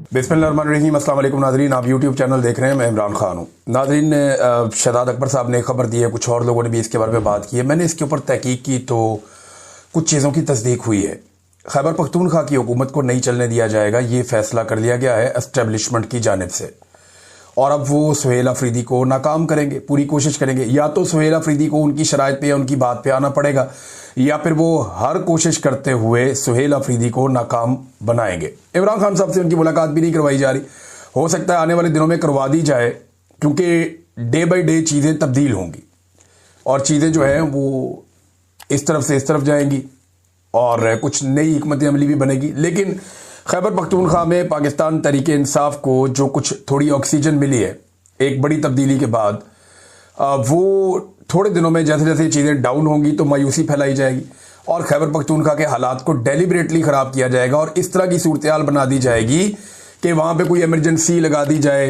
बिस्मिल्लाहिर्रहमानिर्रहीम। अस्सलाम वालेकुम नाज़रीन, आप यूट्यूब चैनल देख रहे हैं। मैं इमरान खान हूँ। नाज़रीन, शहजाद अकबर साहब ने खबर दी है, कुछ और लोगों ने भी इसके बारे में बात की है। मैंने इसके ऊपर तहकीक की तो कुछ चीज़ों की तस्दीक हुई है। खैबर पख्तूनख्वा की हुकूमत को नहीं चलने दिया जाएगा, ये फैसला कर लिया गया है एस्टेब्लिशमेंट की जानिब से। और अब वो सुहेल अफरीदी को नाकाम करेंगे, पूरी कोशिश करेंगे। या तो सुहेल अफरीदी को उनकी शराइत पे या उनकी बात पे आना पड़ेगा, या फिर वो हर कोशिश करते हुए सुहेल अफरीदी को नाकाम बनाएंगे। इमरान खान साहब से उनकी मुलाकात भी नहीं करवाई जा रही। हो सकता है आने वाले दिनों में करवा दी जाए, क्योंकि डे बाई डे चीज़ें तब्दील होंगी और चीज़ें जो है वो इस तरफ से इस तरफ जाएंगी और कुछ नई हिकमत अमली भी बनेगी। लेकिन खैबर पख्तूनख्वा में पाकिस्तान तहरीक इंसाफ को जो कुछ थोड़ी ऑक्सीजन मिली है एक बड़ी तब्दीली के बाद, वो थोड़े दिनों में जैसे जैसे चीज़ें डाउन होंगी तो मायूसी फैलाई जाएगी और खैबर पख्तूनख्वा के हालात को डेलिबरेटली ख़राब किया जाएगा और इस तरह की सूरत बना दी जाएगी कि वहाँ पे कोई इमरजेंसी लगा दी जाए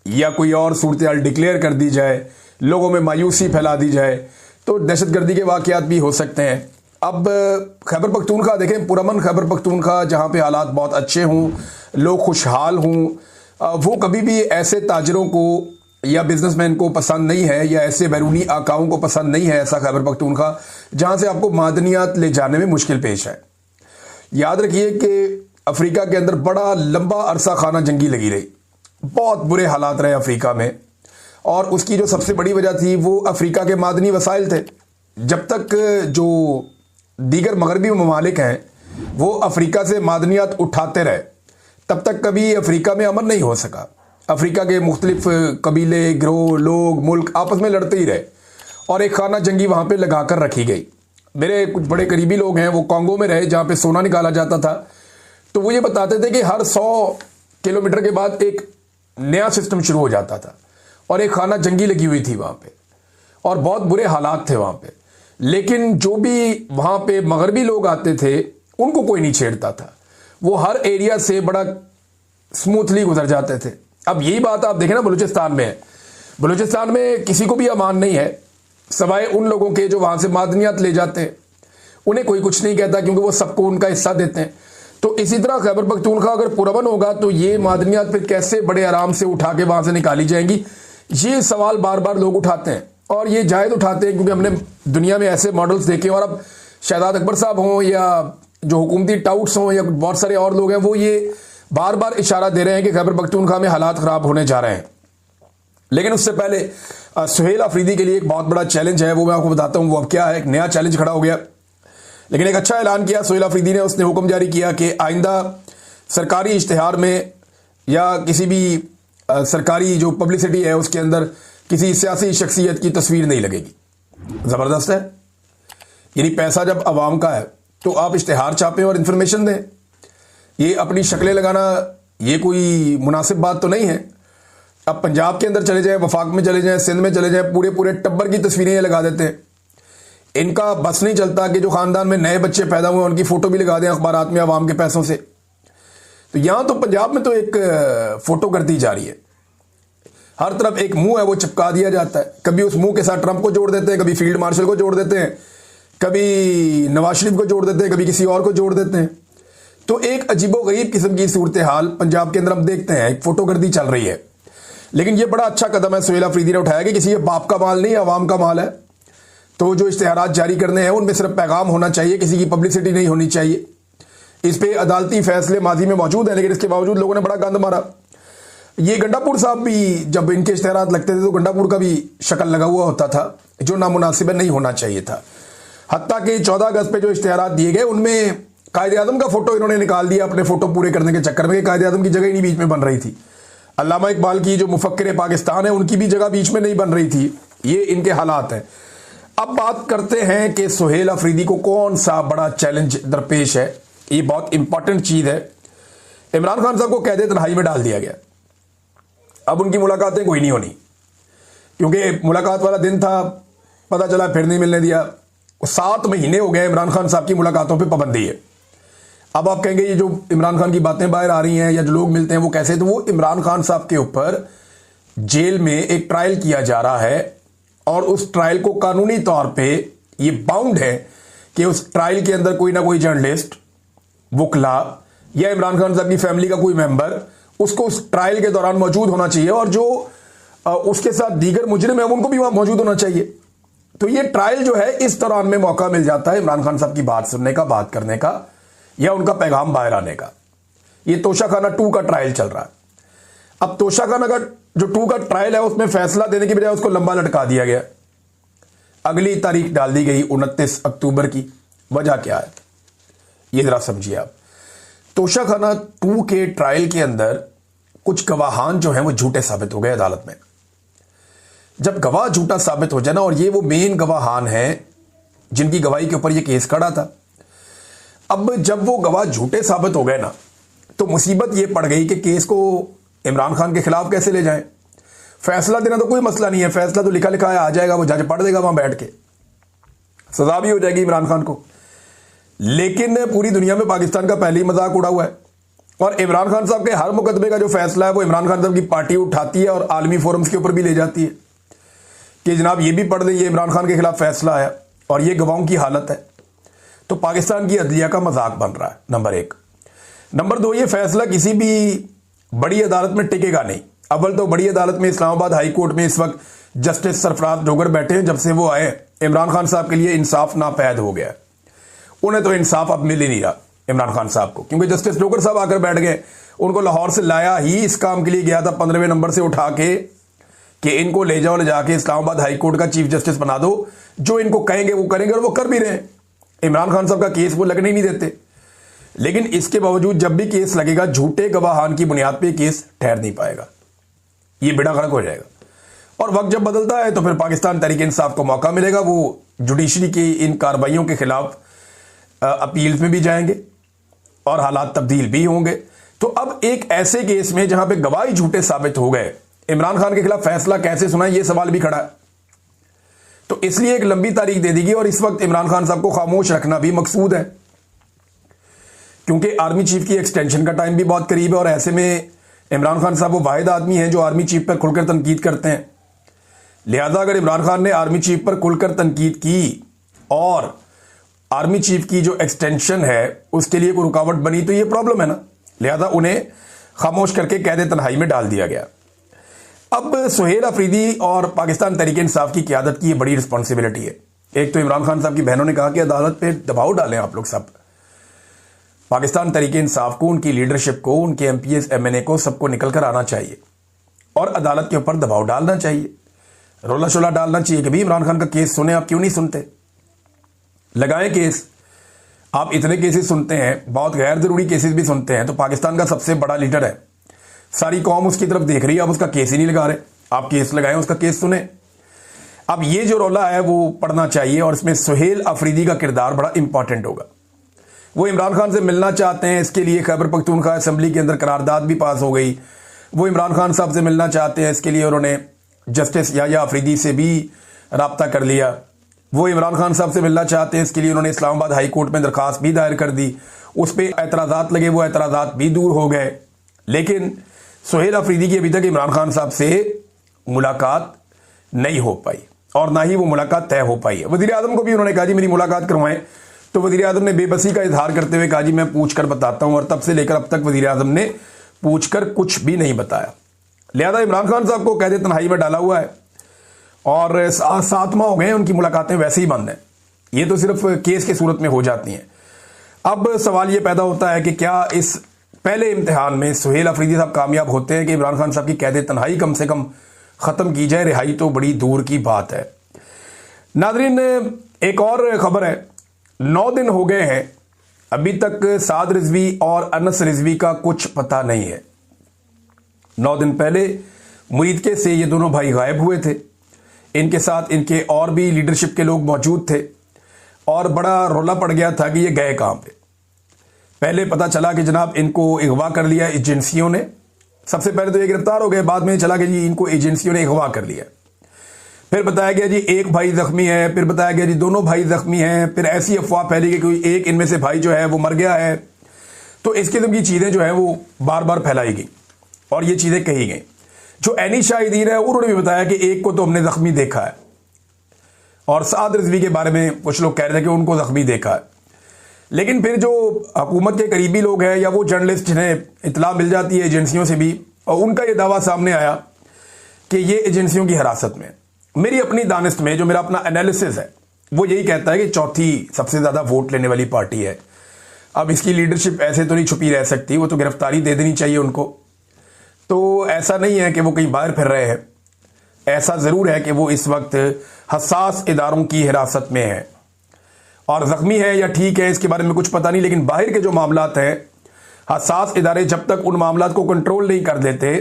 या कोई और सूरत डिक्लेयर कर दी जाए, लोगों में मायूसी फैला दी जाए, तो दहशतगर्दी के वाक़यात भी हो सकते हैं। अब खैबर पख्तूनख्वा देखें, पुरअमन खैबर पख्तूनख्वा, जहाँ पे हालात बहुत अच्छे हों, लोग खुशहाल हों, वो कभी भी ऐसे ताजरों को या बिजनेसमैन को पसंद नहीं है या ऐसे बैरूनी आकाओं को पसंद नहीं है ऐसा खैबर पख्तूनख्वा जहाँ से आपको मादनियात ले जाने में मुश्किल पेश है। याद रखिए कि अफ्रीका के अंदर बड़ा लंबा अरसा खाना जंगी लगी रही, बहुत बुरे हालात रहे अफ्रीका में, और उसकी जो सबसे बड़ी वजह थी वो अफ्रीका के मादनी वसाइल थे। जब तक जो दीगर मगरबी ममालिक हैं वो अफ्रीका से मादनियात उठाते रहे, तब तक कभी अफ्रीका में अमन नहीं हो सका। अफ्रीका के मुख्तलिफ कबीले, गिरोह, लोग, मुल्क आपस में लड़ते ही रहे और एक खाना जंगी वहाँ पे लगा कर रखी गई। मेरे कुछ बड़े करीबी लोग हैं, वो कांगो में रहे जहाँ पे सोना निकाला जाता था, तो वो ये बताते थे कि हर 100 किलोमीटर के बाद एक नया सिस्टम शुरू हो जाता था और एक खाना जंगी लगी हुई थी वहाँ पे और बहुत बुरे हालात थे वहाँ पे। लेकिन जो भी वहाँ पे मगरबी लोग आते थे उनको कोई नहीं छेड़ता था, वो हर एरिया से बड़ा स्मूथली गुजर जाते थे। अब यही बात आप देखें ना, बलूचिस्तान में है। बलूचिस्तान में किसी को भी अमान नहीं है सवाए उन लोगों के जो वहाँ से मादनियात ले जाते हैं, उन्हें कोई कुछ नहीं कहता क्योंकि वो सबको उनका हिस्सा देते हैं। तो इसी तरह खैबर पख्तूनख्वा अगर पुरअमन होगा तो ये मादनियात फिर कैसे बड़े आराम से उठा के वहाँ से निकाली जाएंगी, ये सवाल बार बार लोग उठाते हैं और ये जायज़ उठाते हैं क्योंकि हमने दुनिया में ऐसे मॉडल्स देखे। और अब शहजाद अकबर साहब हों या जो हुकूमती टाउट्स हों या बहुत सारे और लोग हैं, वो ये बार बार इशारा दे रहे हैं कि खैबर पख्तूनख्वा में हालात ख़राब होने जा रहे हैं। लेकिन उससे पहले सुहेल अफरीदी के लिए एक बहुत बड़ा चैलेंज है, वो मैं आपको बताता हूँ वो अब क्या है। एक नया चैलेंज खड़ा हो गया, लेकिन एक अच्छा ऐलान किया सुहेल अफरीदी ने। उसने हुक्म जारी किया कि आइंदा सरकारी इश्तिहार में या किसी भी सरकारी जो पब्लिसिटी है उसके अंदर किसी सियासी शख्सियत की तस्वीर नहीं लगेगी। ज़बरदस्त है। यानी पैसा जब अवाम का है तो आप इश्तिहार छापें और इंफॉर्मेशन दें। ये अपनी शक्लें लगाना ये कोई मुनासिब बात तो नहीं है। अब पंजाब के अंदर चले जाएं, वफाक में चले जाएं, सिंध में चले जाएं, पूरे पूरे टब्बर की तस्वीरें लगा देते हैं। इनका बस नहीं चलता कि जो ख़ानदान में नए बच्चे पैदा हुए उनकी फ़ोटो भी लगा दें अखबारात में अवाम के पैसों से। तो यहाँ तो पंजाब में तो एक फ़ोटो कर दी जा रही है, हर तरफ एक मुंह है वो चिपका दिया जाता है। कभी उस मुंह के साथ ट्रंप को जोड़ देते हैं, कभी फील्ड मार्शल को जोड़ देते हैं, कभी नवाज शरीफ को जोड़ देते हैं, कभी किसी और को जोड़ देते हैं। तो एक अजीबोगरीब किस्म की सूरत हाल पंजाब के अंदर हम देखते हैं, एक फोटोगर्दी चल रही है। लेकिन ये बड़ा अच्छा कदम है सुहेल अफरीदी ने उठाया कि किसी ये बाप का माल नहीं, अवाम का माल है। तो जो इश्तिहारात जारी करने हैं उनमें सिर्फ पैगाम होना चाहिए, किसी की पब्लिसिटी नहीं होनी चाहिए। इस पे अदालती फैसले माजी में मौजूद हैं, लेकिन इसके बावजूद लोगों ने बड़ा गंद मारा। ये गंडापुर साहब भी जब इनके इश्तिहारात लगते थे तो गंडापुर का भी शक्ल लगा हुआ होता था, जो नामुनासिब नहीं होना चाहिए था। हत्ता कि 14 अगस्त पे जो इश्तिहारात दिए गए उनमें कायदे आज़म का फोटो इन्होंने निकाल दिया अपने फोटो पूरे करने के चक्कर में। कायदे आज़म की जगह ही नहीं बीच में बन रही थी। अल्लामा इकबाल की जो मुफक्किर पाकिस्तान है उनकी भी जगह बीच में नहीं बन रही थी। ये इनके हालात हैं। अब बात करते हैं कि सुहेल अफरीदी को कौन सा बड़ा चैलेंज दरपेश है। ये बहुत इंपॉर्टेंट चीज़ है। इमरान खान साहब को कैद तन्हाई में डाल दिया गया। अब उनकी मुलाकातें कोई नहीं होनी, क्योंकि मुलाकात वाला दिन था, पता चला फिर नहीं मिलने दिया। 7 महीने हो गए इमरान खान साहब की मुलाकातों पे पाबंदी है। अब आप कहेंगे ये जो इमरान खान की बातें बाहर आ रही हैं या जो लोग मिलते हैं वो कैसे, तो वो इमरान खान साहब के ऊपर जेल में एक ट्रायल किया जा रहा है और उस ट्रायल को कानूनी तौर पे ये बाउंड है कि उस ट्रायल के अंदर कोई ना कोई जर्नलिस्ट, वकला या इमरान खान साहब की फैमिली का कोई मेंबर उसको उस ट्रायल के दौरान मौजूद होना चाहिए, और जो उसके साथ दीगर मुजरिम है उनको भी वहां मौजूद होना चाहिए। तो ये ट्रायल जो है, इस दौरान में मौका मिल जाता है इमरान खान साहब की बात सुनने का, बात करने का, या उनका पैगाम बाहर आने का। ये तोशाखाना 2 का ट्रायल चल रहा है। अब तोशाखाना का जो 2 का ट्रायल है, उसमें फैसला देने की बजाय उसको लंबा लटका दिया गया। अगली तारीख डाल दी गई 29 अक्टूबर की। वजह क्या है ये जरा समझिए आप। तोशाखाना 2 के ट्रायल के अंदर कुछ गवाहान जो हैं वो झूठे साबित हो गए अदालत में। जब गवाह झूठा साबित हो जाए ना, और ये वो मेन गवाहान हैं जिनकी गवाही के ऊपर ये केस खड़ा था, अब जब वो गवाह झूठे साबित हो गए ना, तो मुसीबत ये पड़ गई कि केस को इमरान खान के खिलाफ कैसे ले जाएं। फैसला देना तो कोई मसला नहीं है, फैसला तो लिखा लिखा है, आ जाएगा, वो जज पढ़ देगा वहां बैठ के, सजा भी हो जाएगी इमरान खान को। लेकिन पूरी दुनिया में पाकिस्तान का पहले ही मजाक उड़ा हुआ है, और इमरान खान साहब के हर मुकदमे का जो फैसला है वो इमरान खान साहब की पार्टी उठाती है और आलमी फोरम्स के ऊपर भी ले जाती है कि जनाब ये भी पढ़ दें, ये इमरान खान के खिलाफ फैसला है और ये गवाहों की हालत है। तो पाकिस्तान की अदलिया का मजाक बन रहा है, नंबर 1। नंबर 2, ये फैसला किसी भी बड़ी अदालत में टिकेगा नहीं। अव्वल तो बड़ी अदालत में इस्लामाबाद हाई कोर्ट में इस वक्त जस्टिस सरफराज डोगर बैठे हैं। जब से वो आए, इमरान खान साहब के लिए इंसाफ नापैद हो गया। उन्हें तो इंसाफ अब मिल ही नहीं रहा इमरान खान साहब को, क्योंकि जस्टिस डोगर साहब आकर बैठ गए। उनको लाहौर से लाया ही इस काम के लिए गया था, 15वें नंबर से उठा के, कि इनको ले जाओ, ले जाके इस्लामाबाद हाई कोर्ट का चीफ जस्टिस बना दो। जो इनको कहेंगे वो करेंगे, और वो कर भी रहे हैं। इमरान खान साहब का केस वो लगने ही नहीं देते। लेकिन इसके बावजूद जब भी केस लगेगा, झूठे गवाहान की बुनियाद पे केस ठहर नहीं पाएगा, ये बेड़ा गर्क हो जाएगा। और वक्त जब बदलता है तो फिर पाकिस्तान तहरीक इंसाफ को मौका मिलेगा, वो जुडिशरी की इन कार्रवाइयों के खिलाफ अपील्स में भी जाएंगे और हालात तब्दील भी होंगे। तो अब एक ऐसे केस में जहां पे गवाही झूठे साबित हो गए, इमरान खान के खिलाफ फैसला कैसे सुना, ये सवाल भी खड़ा है। तो इसलिए एक लंबी तारीख दे दी गई, और इस वक्त इमरान खान साहब को खामोश रखना भी मकसूद है, क्योंकि आर्मी चीफ की एक्सटेंशन का टाइम भी बहुत करीब है। और ऐसे में इमरान खान साहब वो वाहिद आदमी हैं जो आर्मी चीफ पर खुलकर तनकीद करते हैं। लिहाजा अगर इमरान खान ने आर्मी चीफ पर खुलकर तनकीद की और आर्मी चीफ की जो एक्सटेंशन है उसके लिए कोई रुकावट बनी, तो ये प्रॉब्लम है ना। लिहाजा उन्हें खामोश करके कैद तन्हाई में डाल दिया गया। अब सुहेल अफरीदी और पाकिस्तान तहरीक इंसाफ की क़यादत की ये बड़ी रिस्पॉन्सिबिलिटी है। एक तो इमरान खान साहब की बहनों ने कहा कि अदालत पे दबाव डालें आप लोग सब, पाकिस्तान तहरीक इंसाफ को, उनकी लीडरशिप को, उनके MPs MNA को, सबको निकल कर आना चाहिए और अदालत के ऊपर दबाव डालना चाहिए, रोला शोला डालना चाहिए कि भाई इमरान खान का केस सुने, आप क्यों नहीं सुनते, लगाएं केस। आप इतने केसेस सुनते हैं, बहुत गैर जरूरी केसेस भी सुनते हैं। तो पाकिस्तान का सबसे बड़ा लीडर है, सारी कौम उसकी तरफ देख रही है, आप उसका केस ही नहीं लगा रहे। आप केस लगाएं, उसका केस सुने। अब ये जो रोला है वो पढ़ना चाहिए, और इसमें सुहेल अफरीदी का किरदार बड़ा इंपॉर्टेंट होगा। वो इमरान खान से मिलना चाहते हैं, इसके लिए खैबर पख्तूनख्वा असेंबली के अंदर करारदाद भी पास हो गई। वो इमरान खान साहब से मिलना चाहते हैं, इसके लिए उन्होंने जस्टिस याया अफरीदी से भी रब्ता कर लिया। वो इमरान खान साहब से मिलना चाहते हैं, इसके लिए उन्होंने इस्लामाबाद हाई कोर्ट में दरखास्त भी दायर कर दी। उस पर एतराज़ात लगे, वो एतराज़ात भी दूर हो गए। लेकिन सुहेल अफरीदी की अभी तक इमरान खान साहब से मुलाकात नहीं हो पाई, और ना ही वो मुलाकात तय हो पाई है। वज़ीर आज़म को भी उन्होंने कहा जी मेरी मुलाकात करवाएं, तो वज़ीर आज़म ने बेबसी का इजहार करते हुए कहा जी मैं पूछ कर बताता हूं, और तब से लेकर अब तक वज़ीर आज़म ने पूछ कर कुछ भी नहीं बताया। लिहाजा इमरान खान साहब को कैद तन्हाई में डाला हुआ है, और 7 माह हो गए, उनकी मुलाकातें वैसे ही बंद हैं। ये तो सिर्फ केस की सूरत में हो जाती हैं। अब सवाल ये पैदा होता है कि क्या इस पहले इम्तिहान में सुहेल अफरीदी साहब कामयाब होते हैं कि इमरान खान साहब की कैद तन्हाई कम से कम ख़त्म की जाए। रिहाई तो बड़ी दूर की बात है। नाज़रीन, एक और ख़बर है, 9 दिन हो गए हैं, अभी तक साद रिजवी और अनस रिजवी का कुछ पता नहीं है। 9 दिन पहले मुरीदके से ये दोनों भाई गायब हुए थे। इनके साथ इनके और भी लीडरशिप के लोग मौजूद थे, और बड़ा रोला पड़ गया था कि ये गए कहाँ पे। पहले पता चला कि जनाब इनको अगवा कर लिया एजेंसियों ने। सबसे पहले तो ये गिरफ्तार हो गए, बाद में चला कि जी इनको एजेंसियों ने अगवा कर लिया। फिर बताया गया जी एक भाई जख्मी है, फिर बताया गया जी दोनों भाई जख्मी हैं, फिर ऐसी अफवाह फैली कि कोई एक इनमें से भाई जो है वो मर गया है। तो इस किस्म की चीज़ें जो है वो बार बार फैलाई गई और ये चीज़ें कही गई। जो एनी शाहिदीन है उन्होंने भी बताया कि एक को तो हमने जख्मी देखा है, और साद रिजवी के बारे में कुछ लोग कह रहे थे कि उनको जख्मी देखा है। लेकिन फिर जो हुकूमत के करीबी लोग हैं या वो जर्नलिस्ट जिन्हें इतला मिल जाती है एजेंसियों से भी, और उनका ये दावा सामने आया कि ये एजेंसियों की हिरासत में। मेरी अपनी दानिश में जो मेरा अपना एनालिसिस है वो यही कहता है कि चौथी सबसे ज्यादा वोट लेने वाली पार्टी है। अब इसकी लीडरशिप ऐसे तो नहीं छुपी रह सकती, वो तो गिरफ्तारी दे देनी चाहिए उनको। तो ऐसा नहीं है कि वो कहीं बाहर फिर रहे हैं, ऐसा जरूर है कि वो इस वक्त हसास इदारों की हिरासत में है और जख्मी है या ठीक है इसके बारे में कुछ पता नहीं। लेकिन बाहर के जो मामलात हैं, हसास इदारे जब तक उन मामलात को कंट्रोल नहीं कर देते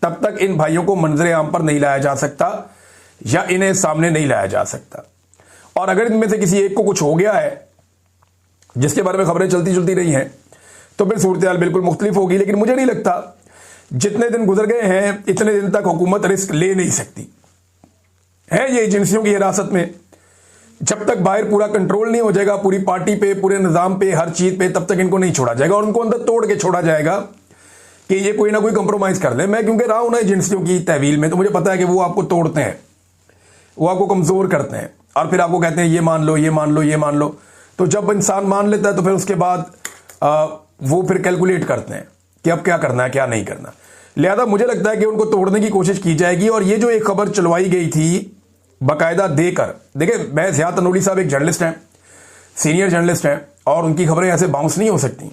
तब तक इन भाइयों को मंजरे आम पर नहीं लाया जा सकता या इन्हें सामने नहीं लाया जा सकता। और अगर इनमें से किसी एक को कुछ हो गया है जिसके बारे में खबरें चलती रही हैं तो फिर सूरत हाल बिल्कुल मुख्तलिफ होगी। लेकिन मुझे नहीं लगता, जितने दिन गुजर गए हैं इतने दिन तक हुकूमत रिस्क ले नहीं सकती है ये एजेंसियों की हिरासत में। जब तक बाहर पूरा कंट्रोल नहीं हो जाएगा, पूरी पार्टी पे, पूरे निजाम पे, हर चीज पे, तब तक इनको नहीं छोड़ा जाएगा और उनको अंदर तोड़ के छोड़ा जाएगा कि ये कोई ना कोई कंप्रोमाइज कर ले। मैं क्योंकि रहा हूं ना एजेंसियों की तहवील में, तो मुझे पता है कि वो आपको तोड़ते हैं, वो आपको कमजोर करते हैं और फिर आपको कहते हैं ये मान लो, ये मान लो, ये मान लो। तो जब इंसान मान लेता है तो फिर उसके बाद वो फिर कैलकुलेट करते हैं कि अब क्या करना है, क्या नहीं करना। लिहाजा मुझे लगता है कि उनको तोड़ने की कोशिश की जाएगी। और ये जो एक खबर चलवाई गई थी बाकायदा देकर, देखिए मैं ज़ियाद तनोली साहब एक जर्नलिस्ट हैं, सीनियर जर्नलिस्ट हैं, और उनकी खबरें ऐसे बाउंस नहीं हो सकती।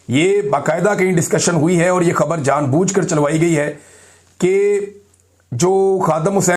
ये बाकायदा कहीं डिस्कशन हुई है और ये खबर जानबूझकर चलवाई गई है कि जो खादम हुसैन